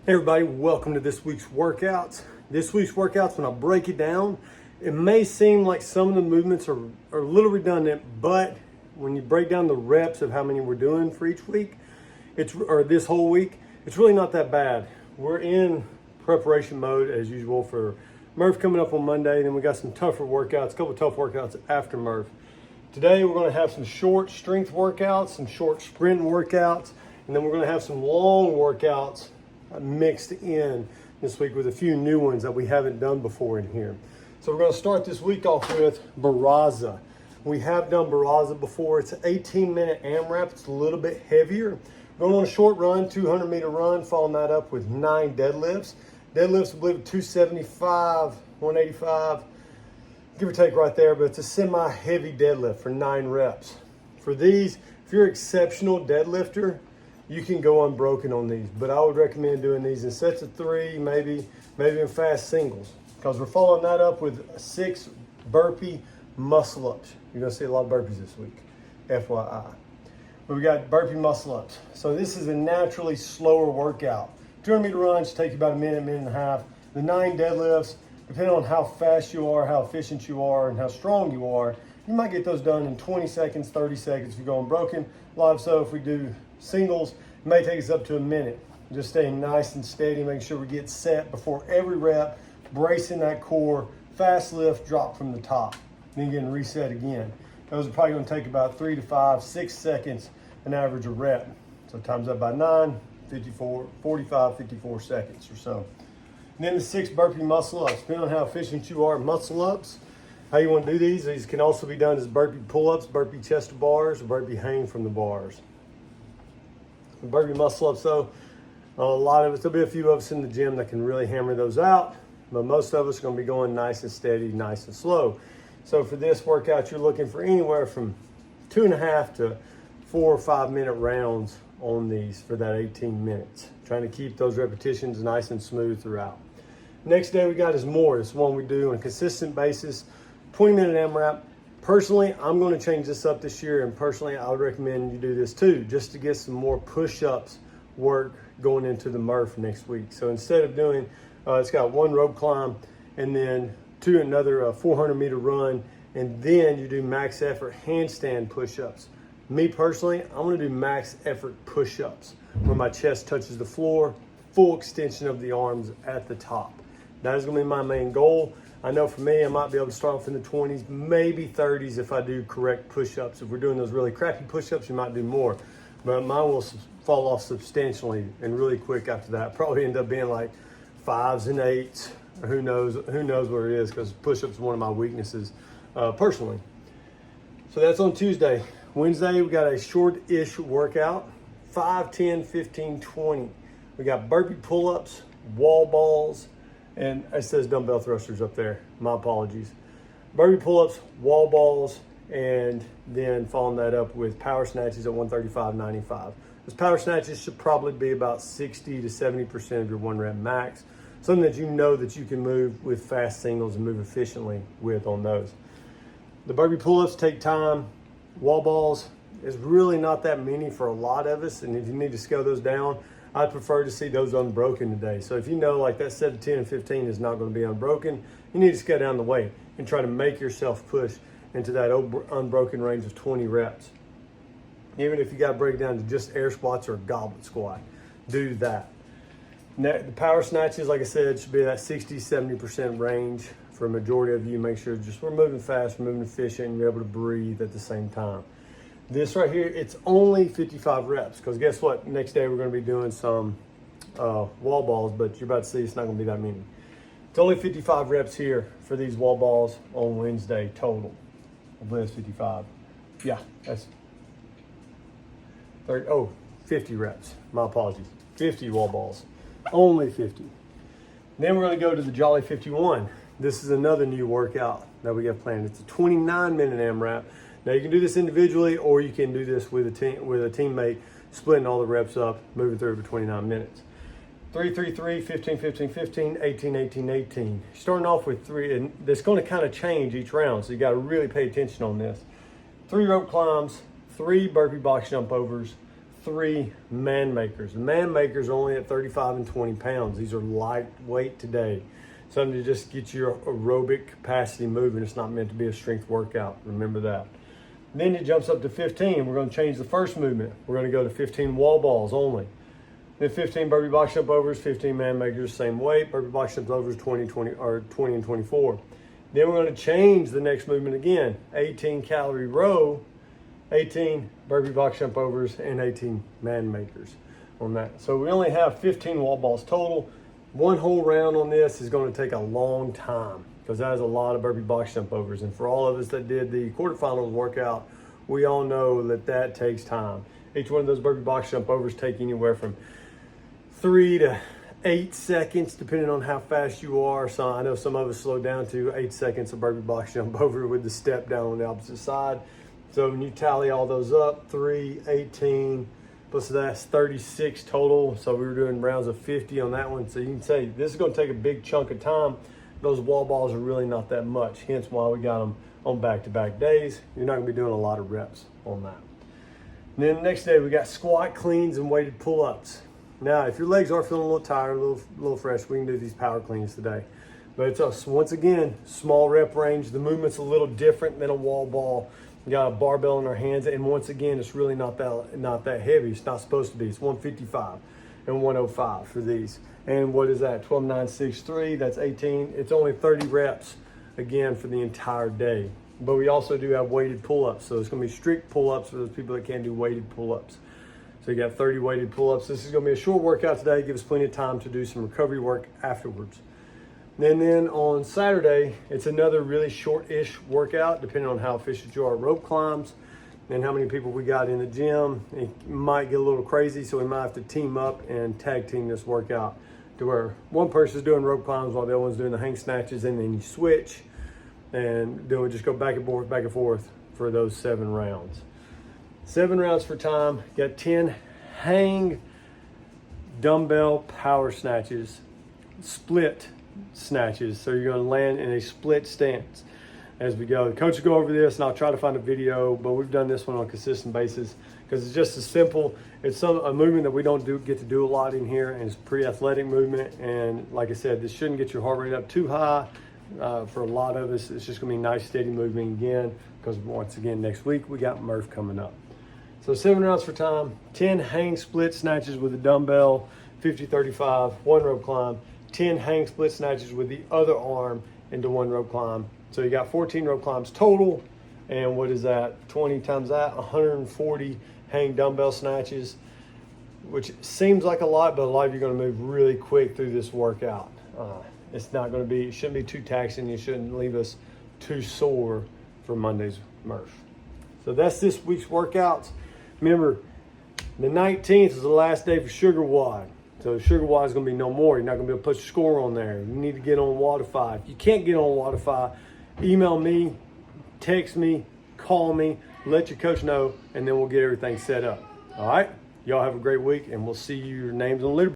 Hey everybody, welcome to this week's workouts. This week's workouts, when I break it down, it may seem like some of the movements are a little redundant, but when you break down the reps of how many we're doing for each week, or this whole week, it's really not that bad. We're in preparation mode as usual for Murph coming up on Monday, and then we got some tougher workouts, a couple of tough workouts after Murph. Today we're going to have some short strength workouts, some short sprint workouts, and then we're going to have some long workouts mixed in this week with a few new ones that we haven't done before in here. So we're going to start this week off with Barraza. We have done Barraza before. It's an 18-minute AMRAP. It's a little bit heavier. Going on a short run, 200-meter run, following that up with 9 deadlifts. Deadlifts, I believe, 275, 185, give or take right there, but it's a semi-heavy deadlift for 9 reps. For these, if you're an exceptional deadlifter, you can go unbroken on these, but I would recommend doing these in sets of 3, maybe in fast singles, because we're following that up with 6 burpee muscle ups. You're gonna see a lot of burpees this week, FYI. But we got burpee muscle ups. So this is a naturally slower workout. 200-meter runs take you about a minute and a half. The 9 deadlifts, depending on how fast you are, how efficient you are, and how strong you are, you might get those done in 20 seconds, 30 seconds if you're going broken. Live, so if we do singles, it may take us up to a minute. Just staying nice and steady, making sure we get set before every rep, bracing that core, fast lift, drop from the top, then getting reset again. Those are probably going to take about 3 to 5, 6 seconds, an average a rep. So times that by 9, 45, 54 seconds or so. And then the 6 burpee muscle ups. Depending on how efficient you are at muscle ups, how you want to do these can also be done as burpee pull-ups, burpee chest to bars, or burpee hang from the bars. The burpee muscle ups, though, a lot of us, there'll be a few of us in the gym that can really hammer those out, but most of us are going to be going nice and steady, nice and slow. So for this workout, you're looking for anywhere from 2.5 to 4 or 5 minute rounds on these for that 18 minutes. Trying to keep those repetitions nice and smooth throughout. Next day we got is more. It's one we do on a consistent basis, 20-minute AMRAP. Personally, I'm going to change this up this year, and personally, I would recommend you do this too, just to get some more push-ups work going into the Murph next week. So instead of doing, it's got 1 rope climb and then another 400-meter run, and then you do max effort handstand push-ups. Me personally, I'm going to do max effort push-ups where my chest touches the floor, full extension of the arms at the top. That is going to be my main goal. I know for me, I might be able to start off in the 20s, maybe 30s if I do correct push-ups. If we're doing those really crappy push-ups, you might do more. But mine will fall off substantially and really quick after that. Probably end up being like 5s and 8s, or who knows where it is, because push-ups is one of my weaknesses personally. So that's on Tuesday. Wednesday, we got a short-ish workout, 5, 10, 15, 20. We got burpee pull-ups, wall balls, and it says dumbbell thrusters up there. My apologies. Burpee pull-ups, wall balls, and then following that up with power snatches at 135, 95. Those power snatches should probably be about 60 to 70% of your 1 rep max. Something that you know that you can move with fast singles and move efficiently with on those. The burpee pull-ups take time. Wall balls is really not that many for a lot of us, and if you need to scale those down, I'd prefer to see those unbroken today. So if you know like that set of 10 and 15 is not going to be unbroken, you need to scale down the weight and try to make yourself push into that unbroken range of 20 reps. Even if you got to break it down to just air squats or a goblet squat, do that. Now, the power snatches, like I said, should be that 60, 70% range for a majority of you. Make sure we're moving fast, we're moving efficient, and you're able to breathe at the same time. This right here, it's only 55 reps, because guess what? Next day we're going to be doing some wall balls, but you're about to see it's not going to be that many. It's only 55 reps here for these wall balls on Wednesday total. I believe it's 55. Yeah, that's 30. Oh, 50 reps. My apologies. 50 wall balls. Only 50. Then we're going to go to the Jolly 51. This is another new workout that we got planned. It's a 29-minute AMRAP. Now you can do this individually, or you can do this with a teammate, splitting all the reps up, moving through for 29 minutes. 3, 3, 3, 15, 15, 15, 18, 18, 18. Starting off with 3, and that's going to kind of change each round, so you got to really pay attention on this. 3 rope climbs, 3 burpee box jump overs, 3 man makers. The man makers are only at 35 and 20 pounds. These are lightweight today. Something to just get your aerobic capacity moving. It's not meant to be a strength workout. Remember that. Then it jumps up to 15. We're going to change the first movement. We're going to go to 15 wall balls only. Then 15 burpee box jump overs, 15 man makers, same weight. Burpee box jump overs, 20 and 24. Then we're going to change the next movement again. 18 calorie row, 18 burpee box jump overs, and 18 man makers on that. So we only have 15 wall balls total. One whole round on this is going to take a long time because that is a lot of burpee box jump overs. And for all of us that did the quarterfinals workout, we all know that that takes time. Each one of those burpee box jump overs take anywhere from 3 to 8 seconds, depending on how fast you are. So I know some of us slow down to 8 seconds of burpee box jump over with the step down on the opposite side. So when you tally all those up, 3, 18, plus that's 36 total. So we were doing rounds of 50 on that one. So you can say this is going to take a big chunk of time. Those wall balls are really not that much. Hence why we got them on back-to-back days. You're not going to be doing a lot of reps on that. And then the next day we got squat cleans and weighted pull-ups. Now, if your legs are feeling a little tired, a little fresh, we can do these power cleans today. But it's us, once again, small rep range. The movement's a little different than a wall ball. We got a barbell in our hands, and once again, it's really not that heavy. It's not supposed to be. It's 155 and 105 for these. And what is that? 12, 9, 6, 3. That's 18. It's only 30 reps again for the entire day. But we also do have weighted pull-ups. So it's going to be strict pull-ups for those people that can't do weighted pull-ups. So you got 30 weighted pull-ups. This is going to be a short workout today. Give us plenty of time to do some recovery work afterwards. And then on Saturday, it's another really short-ish workout, depending on how efficient you are at rope climbs and how many people we got in the gym. It might get a little crazy, so we might have to team up and tag team this workout to where one person's doing rope climbs while the other one's doing the hang snatches, and then you switch, and then we just go back and forth for those 7 rounds. 7 rounds for time. Got 10 hang dumbbell power snatches, split snatches. So you're going to land in a split stance as we go. The coach will go over this, and I'll try to find a video, but we've done this one on a consistent basis because it's just as simple. It's a movement that we don't get to do a lot in here, and it's a pretty athletic movement. And like I said, this shouldn't get your heart rate up too high. For a lot of us, it's just going to be nice, steady movement again, because once again, next week we got Murph coming up. So 7 rounds for time, 10 hang split snatches with a dumbbell, 50-35, 1 rope climb, 10 hang split snatches with the other arm into 1 rope climb. So you got 14 rope climbs total. And what is that? 20 times that, 140 hang dumbbell snatches, which seems like a lot, but a lot of you are going to move really quick through this workout. It shouldn't be too taxing. You shouldn't leave us too sore for Monday's Murph. So that's this week's workouts. Remember, the 19th is the last day for Sugar WOD. So Sugar WOD is going to be no more. You're not going to be able to put your score on there. You need to get on Wodify. If you can't get on Wodify, email me, text me, call me, let your coach know, and then we'll get everything set up. All right? Y'all have a great week, and we'll see your names on the leaderboard.